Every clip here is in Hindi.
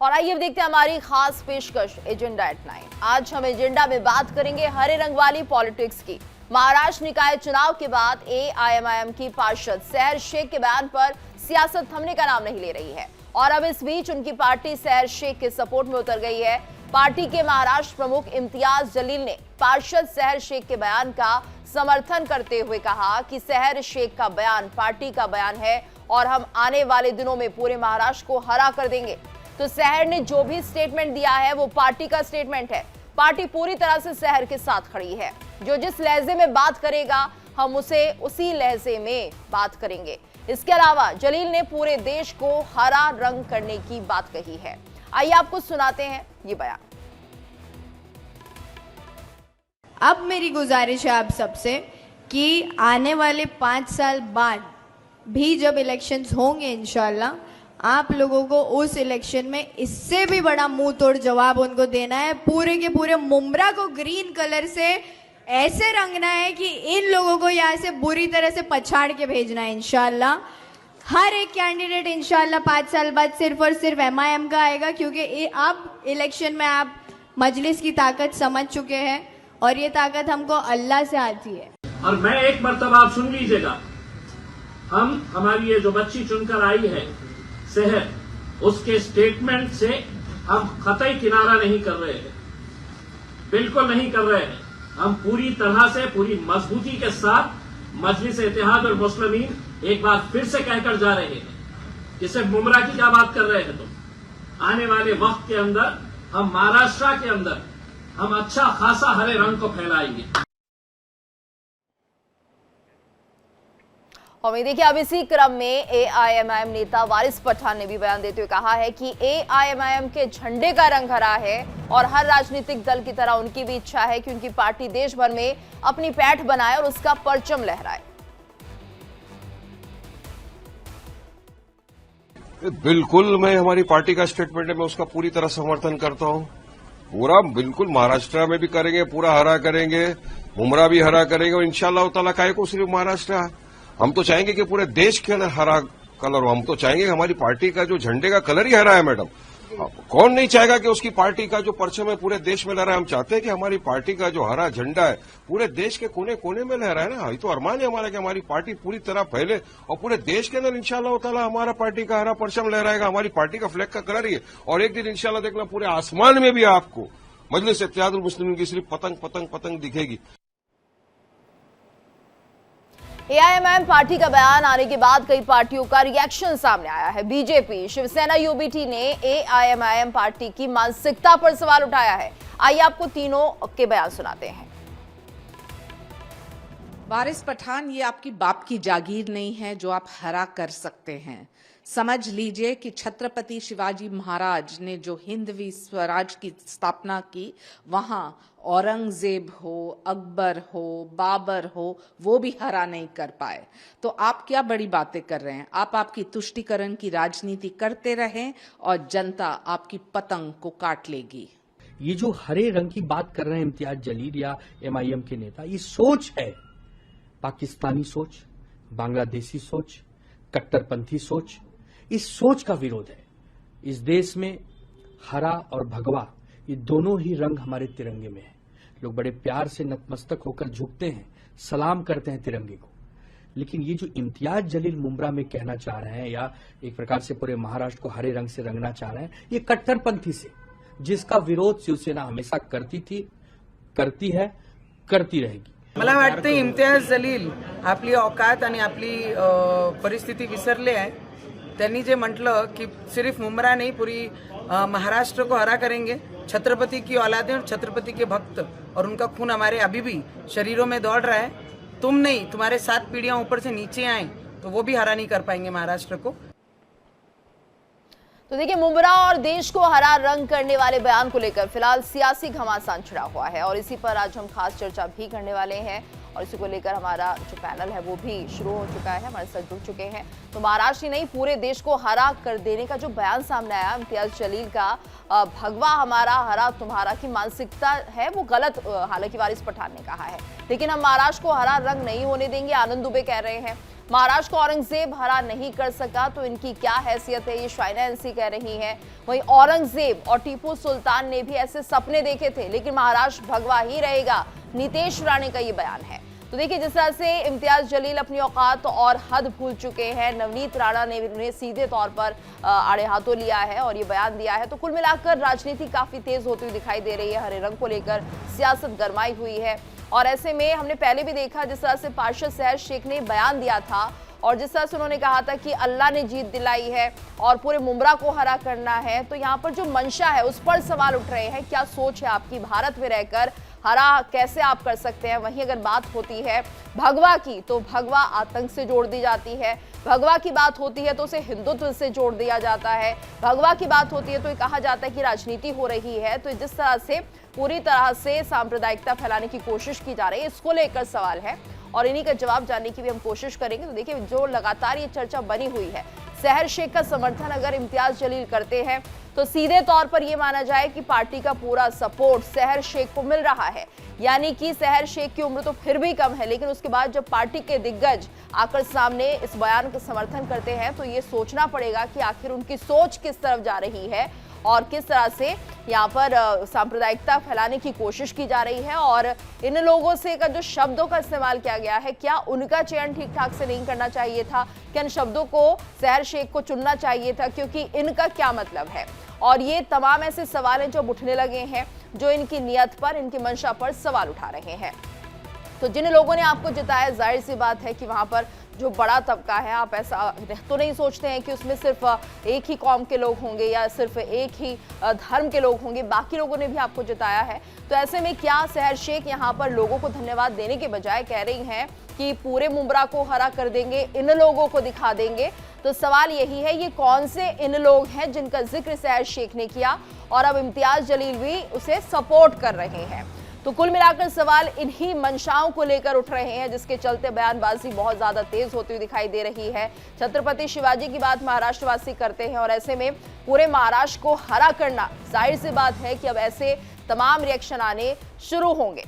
और आइए देखते हैं हमारी खास पेशकश एजेंडा एट 9। आज हम एजेंडा में बात करेंगे हरे रंग वाली पॉलिटिक्स की। महाराष्ट्र निकाय चुनाव के बाद एआईएमआईएम की पार्षद सहर शेख के बयान पर सियासत थमने का नाम नहीं ले रही है और अब इस बीच उनकी पार्टी सहर शेख के सपोर्ट में उतर गई है। पार्टी के महाराष्ट्र प्रमुख इम्तियाज जलील ने पार्षद सहर शेख के बयान का समर्थन करते हुए कहा कि सहर शेख का बयान पार्टी का बयान है और हम आने वाले दिनों में पूरे महाराष्ट्र को हरा कर देंगे। तो सहर ने जो भी स्टेटमेंट दिया है वो पार्टी का स्टेटमेंट है। पार्टी पूरी तरह से सहर के साथ खड़ी है। जो जिस लहजे में बात करेगा हम उसे उसी लहजे में बात करेंगे। इसके अलावा जलील ने पूरे देश को हरा रंग करने की बात कही है। आइए आपको सुनाते हैं ये बयान। अब मेरी गुजारिश है आप सबसे कि आने वाले 5 साल बाद भी जब इलेक्शंस होंगे इंशाल्लाह, आप लोगों को उस इलेक्शन में इससे भी बड़ा मुंह तोड़ जवाब उनको देना है। पूरे के पूरे मुमरा को ग्रीन कलर से ऐसे रंगना है कि इन लोगों को यहाँ से बुरी तरह से पछाड़ के भेजना है इंशाल्लाह। हर एक कैंडिडेट इंशाल्लाह 5 साल बाद सिर्फ और सिर्फ एमआईएम का आएगा, क्योंकि अब इलेक्शन में आप मजलिस की ताकत समझ चुके हैं और ये ताकत हमको अल्लाह से आती है। और मैं एक मर्तबा आप सुन लीजिएगा, हमारी ये जो बच्ची चुनकर आई है सहर, उसके स्टेटमेंट से हम कतई किनारा नहीं कर रहे हैं, बिल्कुल नहीं कर रहे हैं। हम पूरी तरह से पूरी मजबूती के साथ मजलिस इत्तेहाद और मुस्लिमीन एक बार फिर से कहकर जा रहे हैं कि सिर्फ मुमरा की क्या बात कर रहे हैं तुम। आने वाले वक्त के अंदर हम महाराष्ट्र के अंदर हम अच्छा खासा हरे रंग को फैलाएंगे। और देखिए अब इसी क्रम में एआईएमआईएम नेता वारिस पठान ने भी बयान देते हुए कहा है कि एआईएमआईएम के झंडे का रंग हरा है और हर राजनीतिक दल की तरह उनकी भी इच्छा है कि उनकी पार्टी देश भर में अपनी पैठ बनाए और उसका परचम लहराए। बिल्कुल, मैं हमारी पार्टी का स्टेटमेंट है, मैं उसका पूरी तरह समर्थन करता हूं। पूरा बिल्कुल महाराष्ट्र में भी करेंगे, पूरा हरा करेंगे, मुमरा भी हरा करेंगे और इंशाअल्लाह ताला काहे को सिर्फ महाराष्ट्र, हम तो चाहेंगे कि पूरे देश के अंदर हरा कलर हो। हम तो चाहेंगे कि हमारी पार्टी का जो झंडे का कलर ही हरा है। मैडम, कौन नहीं चाहेगा कि उसकी पार्टी का जो परचम है पूरे देश में लहराए। हम चाहते हैं कि हमारी पार्टी का जो हरा झंडा है पूरे देश के कोने कोने में लहराए ना। ये तो अरमान है हमारा कि हमारी पार्टी पूरी तरह फैले और पूरे देश के अंदर इंशाअल्लाह ताला हमारा पार्टी का हरा परचम लहराएगा। हमारी पार्टी का फ्लैग का कलर ही है और एक दिन इंशाअल्लाह देखना पूरे आसमान में भी आपको मजलिस इत्तेहादुल मुस्लिमीन की सिर्फ पतंग पतंग पतंग दिखेगी। एआईएमआईएम पार्टी का बयान आने के बाद कई पार्टियों का रिएक्शन सामने आया है। बीजेपी, शिवसेना, यूबीटी ने एआईएमआईएम पार्टी की मानसिकता पर सवाल उठाया है। आइए आपको तीनों के बयान सुनाते हैं। वारिस पठान, ये आपकी बाप की जागीर नहीं है जो आप हरा कर सकते हैं। समझ लीजिए कि छत्रपति शिवाजी महाराज ने जो हिंदवी स्वराज की स्थापना की, वहां औरंगजेब हो, अकबर हो, बाबर हो, वो भी हरा नहीं कर पाए। तो आप क्या बड़ी बातें कर रहे हैं? आप आपकी तुष्टीकरण की राजनीति करते रहें और जनता आपकी पतंग को काट लेगी। ये जो हरे रंग की बात कर रहे हैं इम्तियाज जलील या एमआईएम के नेता, ये सोच है पाकिस्तानी सोच, बांग्लादेशी सोच, कट्टरपंथी सोच। इस सोच का विरोध है। इस देश में हरा और भगवा ये दोनों ही रंग हमारे तिरंगे में है। लोग बड़े प्यार से नतमस्तक होकर झुकते हैं, सलाम करते हैं तिरंगे को। लेकिन ये जो इम्तियाज जलील मुमरा में कहना चाह रहे हैं या एक प्रकार से पूरे महाराष्ट्र को हरे रंग से रंगना चाह रहे हैं, ये कट्टरपंथी से, जिसका विरोध शिवसेना हमेशा करती थी, करती है, करती रहेगी। मला वाटतं इम्तियाज जलील आपली औकात आणि आपली परिस्थिती विसरले आहे। त्यांनी जे म्हटलं कि सिर्फ मुमरा नहीं पूरी महाराष्ट्र को हरा करेंगे। छत्रपति की औलादें और छत्रपति के भक्त और उनका खून हमारे अभी भी शरीरों में दौड़ रहा है। तुम नहीं, तुम्हारे 7 पीढ़ियां ऊपर से नीचे आए तो वो भी हरा नहीं कर पाएंगे महाराष्ट्र को। तो देखिए, मुमरा और देश को हरा रंग करने वाले बयान को लेकर फिलहाल सियासी घमासान छिड़ा हुआ है और इसी पर आज हम खास चर्चा भी करने वाले हैं और इसी को लेकर हमारा जो पैनल है वो भी शुरू हो चुका है, हमारे साथ जुड़ चुके हैं। तो महाराष्ट्र ही नहीं, पूरे देश को हरा कर देने का जो बयान सामने आया इम्तियाज जलील का, भगवा हमारा हरा तुम्हारा की मानसिकता है वो गलत, हालांकि वारिस पठान ने कहा है। लेकिन हम महाराष्ट्र को हरा रंग नहीं होने देंगे, आनंद दुबे कह रहे हैं। महाराष्ट्र को औरंगजेब हरा नहीं कर सका तो इनकी क्या हैसियत है, ये शाइना एनसी कह रही हैं। वहीं औरंगजेब और टीपू सुल्तान ने भी ऐसे सपने देखे थे, लेकिन महाराष्ट्र भगवा ही रहेगा, नीतीश राणे का ये बयान है। तो देखिए, जिस तरह से इम्तियाज जलील अपनी औकात और हद भूल चुके हैं, नवनीत राणा ने उन्हें सीधे तौर पर आड़े हाथों लिया है और ये बयान दिया है। तो कुल मिलाकर राजनीति काफी तेज होती हुई दिखाई दे रही है, हरे रंग को लेकर सियासत गरमाई हुई है। और ऐसे में हमने पहले भी देखा जिस तरह से पार्षद सहर शेख ने बयान दिया था और जिस तरह से उन्होंने कहा था कि अल्लाह ने जीत दिलाई है और पूरे मुमरा को हरा करना है, तो यहाँ पर जो मंशा है उस पर सवाल उठ रहे हैं। क्या सोच है आपकी, भारत में रहकर हरा कैसे आप कर सकते हैं? वहीं अगर बात होती है भगवा की, तो भगवा आतंक से जोड़ दी जाती है। भगवा की बात होती है तो उसे हिंदुत्व से जोड़ दिया जाता है। भगवा की बात होती है तो ये कहा जाता है कि राजनीति हो रही है। तो जिस तरह से पूरी तरह से सांप्रदायिकता फैलाने की कोशिश की जा रही है, इसको लेकर सवाल है और इन्हीं का जवाब जानने की भी हम कोशिश करेंगे। तो देखिए, जो लगातार ये चर्चा बनी हुई है, सहर शेख का समर्थन अगर इम्तियाज जलील करते हैं तो सीधे तौर पर यह माना जाए कि पार्टी का पूरा सपोर्ट सहर शेख को मिल रहा है। यानी कि सहर शेख की उम्र तो फिर भी कम है, लेकिन उसके बाद जब पार्टी के दिग्गज आकर सामने इस बयान का समर्थन करते हैं तो ये सोचना पड़ेगा कि आखिर उनकी सोच किस तरफ जा रही है और किस तरह से यहाँ पर सांप्रदायिकता फैलाने की कोशिश की जा रही है। और इन लोगों से का जो शब्दों का इस्तेमाल किया गया है, क्या उनका चयन ठीक ठाक से नहीं करना चाहिए था? क्या इन शब्दों को सहर शेख को चुनना चाहिए था? क्योंकि इनका क्या मतलब है? और ये तमाम ऐसे सवाल हैं जो उठने लगे हैं, जो इनकी नियत पर, इनकी मंशा पर सवाल उठा रहे हैं। तो जिन लोगों ने आपको जिताया, जाहिर सी बात है कि वहां पर जो बड़ा तबका है, आप ऐसा तो नहीं सोचते हैं कि उसमें सिर्फ एक ही कौम के लोग होंगे या सिर्फ एक ही धर्म के लोग होंगे, बाकी लोगों ने भी आपको जिताया है। तो ऐसे में क्या सहर शेख यहाँ पर लोगों को धन्यवाद देने के बजाय कह रही हैं कि पूरे मुमरा को हरा कर देंगे, इन लोगों को दिखा देंगे? तो सवाल यही है, ये कौन से इन लोग हैं जिनका जिक्र सहर शेख ने किया और अब इम्तियाज जलील भी उसे सपोर्ट कर रहे हैं? तो कुल मिलाकर सवाल इन्हीं मंशाओं को लेकर उठ रहे हैं, जिसके चलते बयानबाजी बहुत ज्यादा तेज होती हुई दिखाई दे रही है। छत्रपति शिवाजी की बात महाराष्ट्रवासी करते हैं और ऐसे में पूरे महाराष्ट्र को हरा करना, जाहिर सी बात है कि अब ऐसे तमाम रिएक्शन आने शुरू होंगे।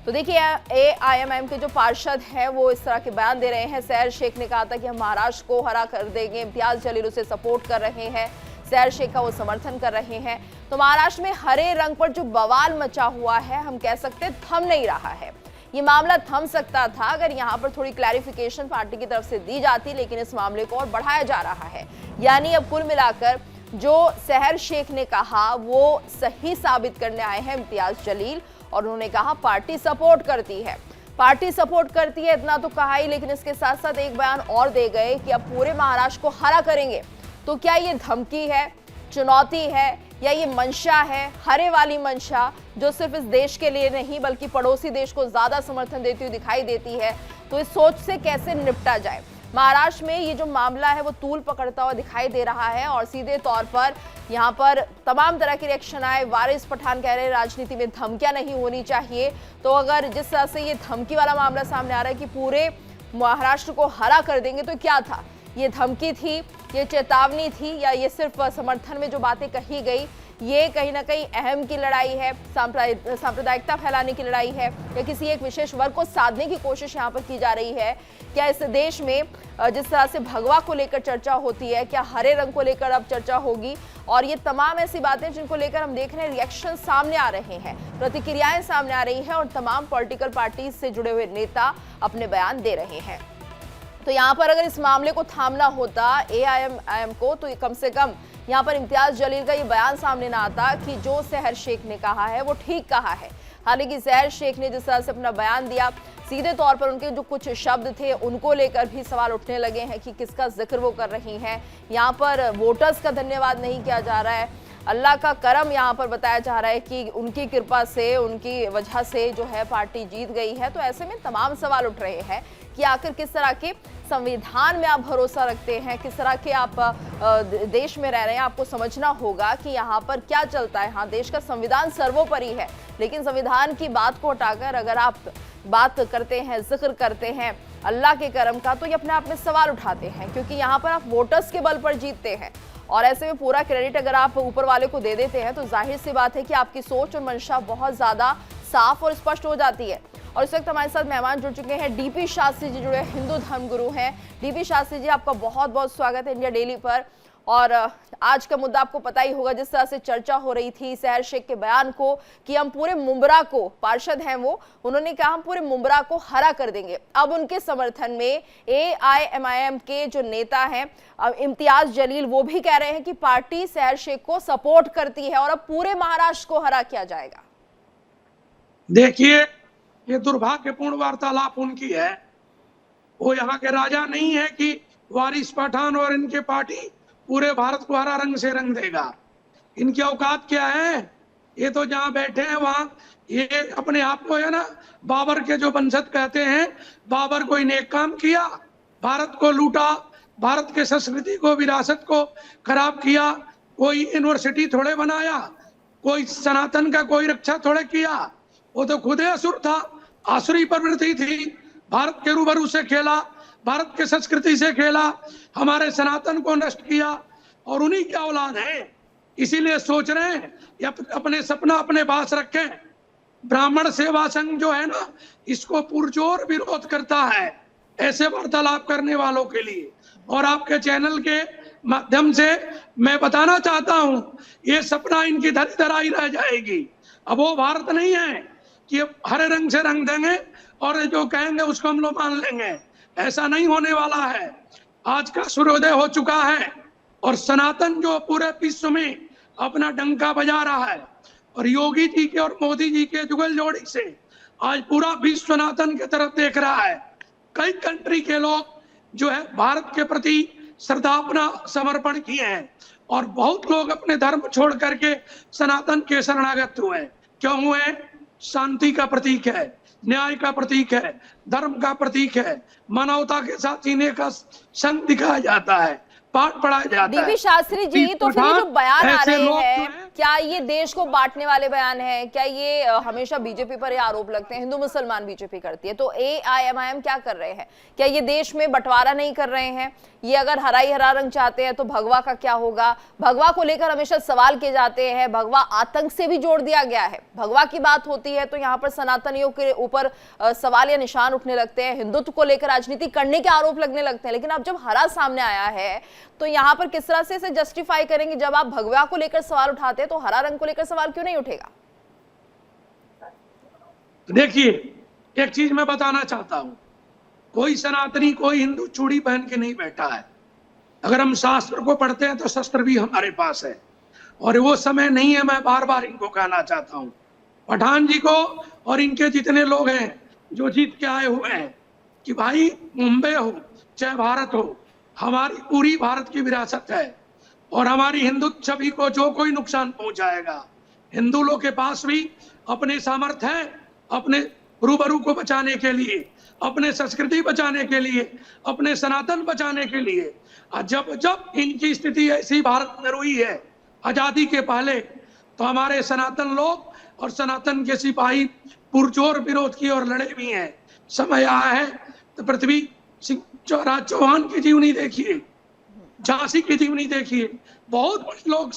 तो देखिए, AIMIM के जो पार्षद हैं वो इस तरह के बयान दे रहे हैं। सहर शेख ने कहा था कि हम महाराष्ट्र को हरा कर देंगे, इम्तियाज जलील उसे सपोर्ट कर रहे हैं, सहर शेख का वो समर्थन कर रहे हैं। तो महाराष्ट्र में हरे रंग पर जो बवाल मचा हुआ है, हम कह सकते हैं थम नहीं रहा है। ये मामला थम सकता था अगर यहाँ पर थोड़ी क्लैरिफिकेशन पार्टी की तरफ से दी जाती, लेकिन इस मामले को और बढ़ाया जा रहा है। यानी अब कुल मिलाकर जो सहर शेख ने कहा वो सही साबित करने आए हैं इम्तियाज जलील, और उन्होंने कहा पार्टी सपोर्ट करती है, पार्टी सपोर्ट करती है, इतना तो कहा ही, लेकिन इसके साथ साथ एक बयान और दे गए कि अब पूरे महाराष्ट्र को हरा करेंगे। तो क्या ये धमकी है, चुनौती है, या ये मंशा है, हरे वाली मंशा जो सिर्फ इस देश के लिए नहीं बल्कि पड़ोसी देश को ज्यादा समर्थन देती हुई दिखाई देती है? तो इस सोच से कैसे निपटा जाए? महाराष्ट्र में ये जो मामला है वो तूल पकड़ता हुआ दिखाई दे रहा है और सीधे तौर पर यहाँ पर तमाम तरह के रिएक्शन आए। वारिस पठान कह रहे हैं राजनीति में धमकियां नहीं होनी चाहिए। तो अगर जिस तरह से ये धमकी वाला मामला सामने आ रहा है कि पूरे महाराष्ट्र को हरा कर देंगे, तो क्या था? ये धमकी थी, ये चेतावनी थी, या ये सिर्फ समर्थन में जो बातें कही गई ये कहीं ना कहीं अहम की लड़ाई है, सांप्रदायिकता फैलाने की लड़ाई है, या किसी एक विशेष वर्ग को साधने की कोशिश यहाँ पर की जा रही है? क्या इस देश में जिस तरह से भगवा को लेकर चर्चा होती है, क्या हरे रंग को लेकर अब चर्चा होगी? और ये तमाम ऐसी बातें जिनको लेकर हम देख रहे हैं रिएक्शन सामने आ रहे हैं, प्रतिक्रियाएं सामने आ रही हैं और तमाम पॉलिटिकल पार्टी से जुड़े हुए नेता अपने बयान दे रहे हैं। तो यहाँ पर अगर इस मामले को थामना होता AIMIM को, तो कम से कम यहाँ पर इम्तियाज जलील का ये बयान सामने ना आता कि जो सहर शेख ने कहा है वो ठीक कहा है। हालांकि सहर शेख ने जिस तरह से अपना बयान दिया, सीधे तौर पर उनके जो कुछ शब्द थे उनको लेकर भी सवाल उठने लगे हैं कि किसका जिक्र वो कर रही हैं। यहाँ पर वोटर्स का धन्यवाद नहीं किया जा रहा है, अल्लाह का करम यहाँ पर बताया जा रहा है कि उनकी कृपा से, उनकी वजह से जो है पार्टी जीत गई है। तो ऐसे में तमाम सवाल उठ रहे हैं कि आखिर किस तरह के संविधान में आप भरोसा रखते हैं, किस तरह के आप देश में रह रहे हैं। आपको समझना होगा कि यहाँ पर क्या चलता है। हाँ, देश का संविधान सर्वोपरि है, लेकिन संविधान की बात को हटाकर अगर आप बात करते हैं, जिक्र करते हैं अल्लाह के करम का, तो ये अपने आप में सवाल उठाते हैं, क्योंकि यहाँ पर आप वोटर्स के बल पर जीतते हैं। और ऐसे में पूरा क्रेडिट अगर आप ऊपर वाले को दे देते हैं तो जाहिर सी बात है कि आपकी सोच और मंशा बहुत ज्यादा साफ और स्पष्ट हो जाती है। और इस वक्त हमारे साथ मेहमान जुड़ चुके हैं डीपी शास्त्री जी, जुड़े हिंदू धर्मगुरु हैं। डीपी शास्त्री जी, आपका बहुत बहुत स्वागत है इंडिया डेली पर। और आज का मुद्दा आपको पता ही होगा, जिस तरह से चर्चा हो रही थी सहर शेख के बयान को कि हम पूरे मुंब्रा को, पार्षद हैं वो, उन्होंने कहा हम पूरे मुंब्रा को हरा कर देंगे। अब उनके समर्थन में AIMIM के जो नेता हैं इम्तियाज जलील, वो भी कह रहे हैं कि पार्टी सहर शेख को सपोर्ट करती है और अब पूरे महाराष्ट्र को हरा किया जाएगा। देखिए, ये दुर्भाग्यपूर्ण वार्तालाप उनकी है। वो यहाँ के राजा नहीं है कि वारिस पठान और इनके पार्टी पूरे भारत को हरा रंग से रंग देगा। इनकी औकात क्या है? ये तो जहाँ बैठे हैं वहां ये अपने आप को है ना बाबर के जो वंशज कहते हैं, बाबर कोई नेक काम किया, भारत को लूटा, भारत के संस्कृति को, विरासत को खराब किया, कोई यूनिवर्सिटी थोड़े बनाया, कोई सनातन का कोई रक्षा थोड़े किया। वो तो खुद असुर था, आसुरी प्रवृत्ति थी, भारत के रूबरू से खेला, भारत के संस्कृति से खेला, हमारे सनातन को नष्ट किया और उन्हीं की औलाद है। इसीलिए सोच रहे हैं अपने सपना अपने पास रखें। ब्राह्मण सेवा संघ जो है ना, इसको पुरजोर विरोध करता है ऐसे वार्तालाप करने वालों के लिए। और आपके चैनल के माध्यम से मैं बताना चाहता हूं, ये सपना इनकी धरी धराई रह जाएगी। अब वो भारत नहीं है कि हरे रंग से रंग देंगे और जो कहेंगे उसको हम लोग मान लेंगे। ऐसा नहीं होने वाला है। आज का सूर्योदय हो चुका है और सनातन जो पूरे विश्व में अपना डंका बजा रहा है और योगी जी के और मोदी जी के जुगल जोड़ी से आज पूरा विश्व सनातन की तरफ देख रहा है। कई कंट्री के लोग जो है भारत के प्रति श्रद्धा अपना समर्पण किए हैं और बहुत लोग अपने धर्म छोड़ करके सनातन के शरणागत हुए। क्यों हुए? शांति का प्रतीक है, न्याय का प्रतीक है, धर्म का प्रतीक है, मानवता के साथ जीने का संग दिखाया जाता है, पाठ पढ़ाया जाता है। डीपी शास्त्री जी, तो फिर ये जो बयान आ रहे हैं, क्या ये देश को बांटने वाले बयान हैं? क्या ये हमेशा बीजेपी पर ये आरोप लगते हैं, हिंदू मुसलमान बीजेपी करती है, तो AIMIM क्या कर रहे हैं? क्या ये देश में बंटवारा नहीं कर रहे हैं? ये अगर हरा ही हरा रंग चाहते हैं तो भगवा का क्या होगा? भगवा को लेकर हमेशा सवाल किए जाते हैं, भगवा आतंक से भी जोड़ दिया गया है। भगवा की बात होती है तो यहाँ पर सनातनियों के ऊपर सवाल या निशान उठने लगते हैं, हिंदुत्व को लेकर राजनीति करने के आरोप लगने लगते हैं। लेकिन अब जब हरा सामने आया है तो यहाँ पर किस तरह से इसे जस्टिफाई करेंगे? जब आप भगवा को लेकर सवाल उठाते हैं तो हरा रंग को लेकर सवाल क्यों नहीं उठेगा? देखिए, एक चीज मैं बताना चाहता हूं, कोई सनातनी, कोई हिंदू चूड़ी पहन के नहीं बैठा है। अगर हम शास्त्र को पढ़ते हैं तो शस्त्र भी हमारे पास है और वो समय नहीं है। मैं बार बार इनको कहना चाहता हूं, पठान जी को और इनके जितने लोग हैं जो जीत के आए हुए हैं, कि भाई मुंबई हो चाहे भारत हो, हमारी पूरी भारत की विरासत है और हमारी हिंदू छवि को जो कोई नुकसान पहुंचाएगा, हिंदू लोग के पास भी अपने सामर्थ्य है अपने रूबरू को बचाने के लिए, अपने संस्कृति बचाने के लिए, अपने सनातन बचाने के लिए। जब जब इनकी स्थिति ऐसी भारत में हुई है आजादी के पहले, तो हमारे सनातन लोग और सनातन के सिपाही पुरजोर विरोध की और लड़े भी हैं। समय आया है तो पृथ्वी सिंह चौहान की जीवनी देखिए, झांसी की जीवनी देखिए, बहुत बड़े लोग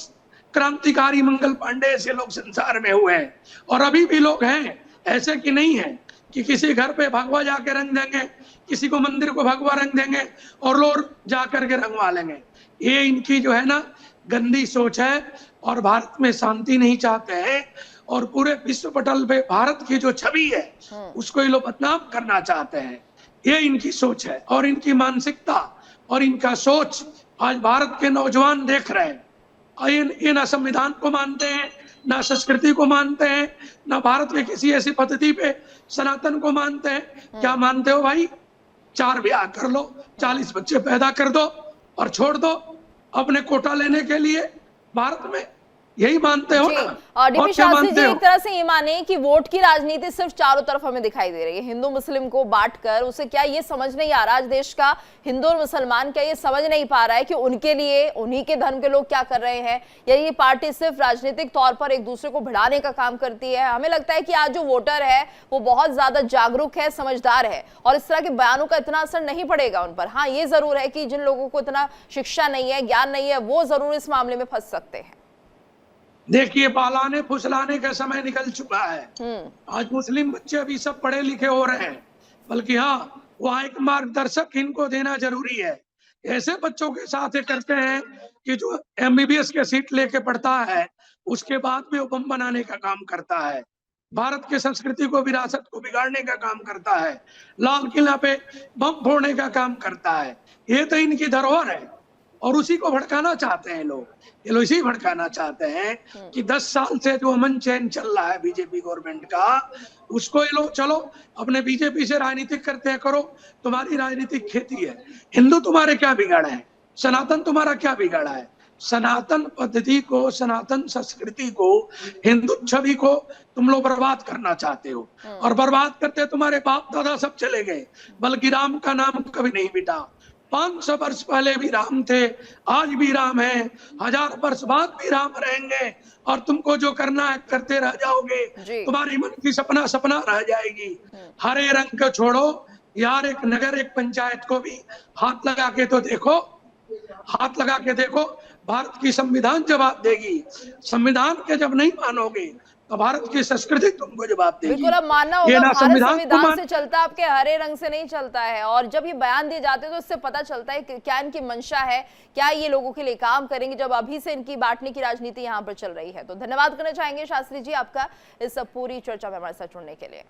क्रांतिकारी मंगल पांडे ऐसे लोग संसार में हुए हैं और अभी भी लोग हैं। ऐसे कि नहीं है कि किसी घर पे भगवा जाके रंग देंगे, किसी को मंदिर को भगवा रंग देंगे और लोग जाकर के रंगवा लेंगे। ये इनकी जो है ना गंदी सोच है और भारत में शांति नहीं चाहते हैं और पूरे विश्व पटल पे भारत की जो छवि है उसको ये लोग बदनाम करना चाहते हैं। ये इनकी सोच है और इनकी मानसिकता और इनका सोच आज भारत के नौजवान देख रहे हैं। ये ना संविधान को मानते हैं, ना संस्कृति को मानते हैं, ना भारत के किसी ऐसी पद्धति पे सनातन को मानते हैं। क्या मानते हो भाई? 4 ब्याह कर लो, 40 बच्चे पैदा कर दो और छोड़ दो अपने कोटा लेने के लिए भारत में। यही मानते हो ना? और डीपी शास्त्री जी, एक तरह से ये माने कि वोट की राजनीति सिर्फ चारों तरफ हमें दिखाई दे रही है, हिंदू मुस्लिम को बांटकर। उसे क्या ये समझ नहीं आ रहा, आज देश का हिंदू और मुसलमान क्या ये समझ नहीं पा रहा है कि उनके लिए उन्हीं के धर्म के लोग क्या कर रहे हैं, या ये पार्टी सिर्फ राजनीतिक तौर पर एक दूसरे को भिड़ाने का काम करती है? हमें लगता है कि आज जो वोटर है वो बहुत ज्यादा जागरूक है, समझदार है और इस तरह के बयानों का इतना असर नहीं पड़ेगा उन पर। हाँ, ये जरूर है कि जिन लोगों को इतना शिक्षा नहीं है, ज्ञान नहीं है, वो जरूर इस मामले में फंस सकते हैं। देखिए, पालाने फुसलाने का समय निकल चुका है। आज मुस्लिम बच्चे अभी सब पढ़े लिखे हो रहे हैं, बल्कि हाँ, वहाँ एक मार्गदर्शक इनको देना जरूरी है। ऐसे बच्चों के साथ ये करते हैं कि जो MBBS के सीट लेके पढ़ता है, उसके बाद भी वो बम बनाने का काम करता है, भारत की संस्कृति को, विरासत को बिगाड़ने का काम करता है, लाल किला पे बम फोड़ने का काम करता है। ये तो इनकी धरोहर है और उसी को भड़काना चाहते हैं लोग। ये लोग इसी भड़काना चाहते हैं कि 10 साल से जो अमन चैन चल रहा है बीजेपी गवर्नमेंट का, उसको ये लोग चलो अपने बीजेपी से राजनीतिक करते हैं, करो, तुम्हारी राजनीतिक खेती है। हिंदू तुम्हारे क्या बिगाड़ा है? सनातन तुम्हारा क्या बिगाड़ा है? सनातन पद्धति को, सनातन संस्कृति को, हिंदू छवि को तुम लोग बर्बाद करना चाहते हो, और बर्बाद करते तुम्हारे बाप दादा सब चले गए, बल्कि राम का नाम कभी नहीं मिटा। 500 वर्ष पहले भी राम थे, आज भी राम है, 1000 वर्ष बाद भी राम रहेंगे, और तुमको जो करना है करते रह जाओगे। तुम्हारी मन की सपना सपना रह जाएगी। हरे रंग को छोड़ो यार, एक नगर एक पंचायत को भी हाथ लगा के तो देखो, हाथ लगा के देखो। भारत की संविधान जवाब देगी। संविधान के जब नहीं मानोगे तो भारत की संस्कृति तुमको जवाब देगी। बिल्कुल, अब मानना होगा भारत संविधान से चलता है, आपके हरे रंग से नहीं चलता है। और जब ये बयान दिए जाते हैं तो इससे पता चलता है कि क्या इनकी मंशा है, क्या ये लोगों के लिए काम करेंगे, जब अभी से इनकी बांटने की राजनीति यहाँ पर चल रही है। तो धन्यवाद करना चाहेंगे शास्त्री जी आपका इस पूरी चर्चा में हमारे साथ जुड़ने के लिए।